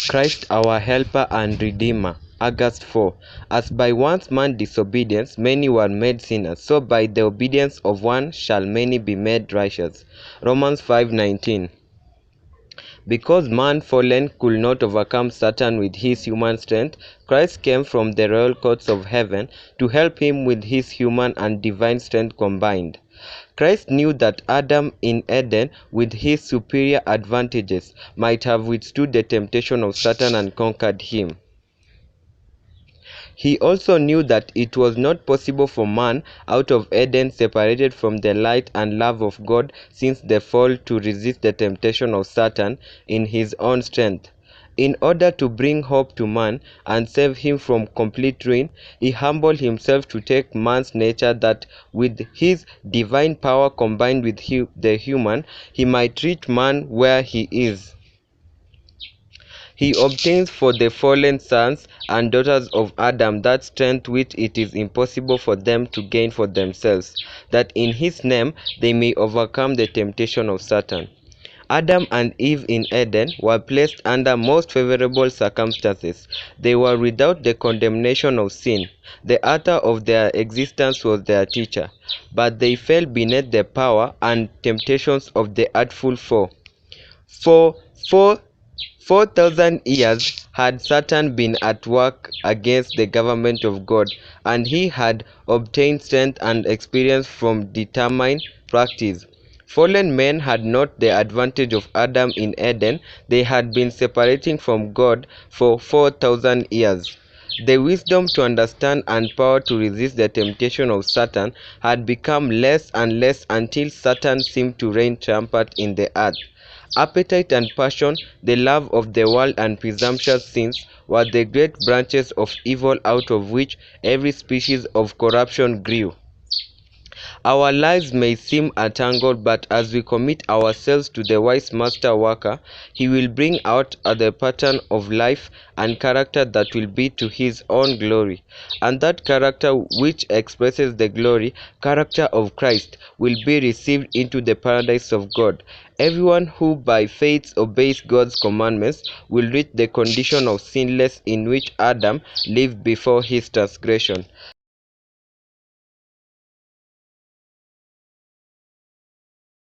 Christ our helper and redeemer. August 4. As by one man's disobedience many were made sinners, so by the obedience of one shall many be made righteous. Romans 5:19. Because man fallen could not overcome Satan with his human strength, Christ came from the royal courts of heaven to help him with his human and divine strength combined. Christ knew that Adam in Eden, with his superior advantages, might have withstood the temptation of Satan and conquered him. He also knew that it was not possible for man out of Eden, separated from the light and love of God since the fall, to resist the temptation of Satan in his own strength. In order to bring hope to man and save him from complete ruin, he humbled himself to take man's nature, that with his divine power combined with the human, he might reach man where he is. He obtains for the fallen sons and daughters of Adam that strength which it is impossible for them to gain for themselves, that in his name they may overcome the temptation of Satan. Adam and Eve in Eden were placed under most favorable circumstances. They were without the condemnation of sin. The author of their existence was their teacher, but they fell beneath the power and temptations of the artful foe. For 4,000 years had Satan been at work against the government of God, and he had obtained strength and experience from determined practice. Fallen men had not the advantage of Adam in Eden. They had been separating from God for 4,000 years. The wisdom to understand and power to resist the temptation of Satan had become less and less until Satan seemed to reign rampant in the earth. Appetite and passion, the love of the world and presumptuous sins were the great branches of evil out of which every species of corruption grew. Our lives may seem entangled, but as we commit ourselves to the wise master worker, he will bring out the pattern of life and character that will be to his own glory. And that character which expresses the character of Christ, will be received into the paradise of God. Everyone who by faith obeys God's commandments will reach the condition of sinless in which Adam lived before his transgression.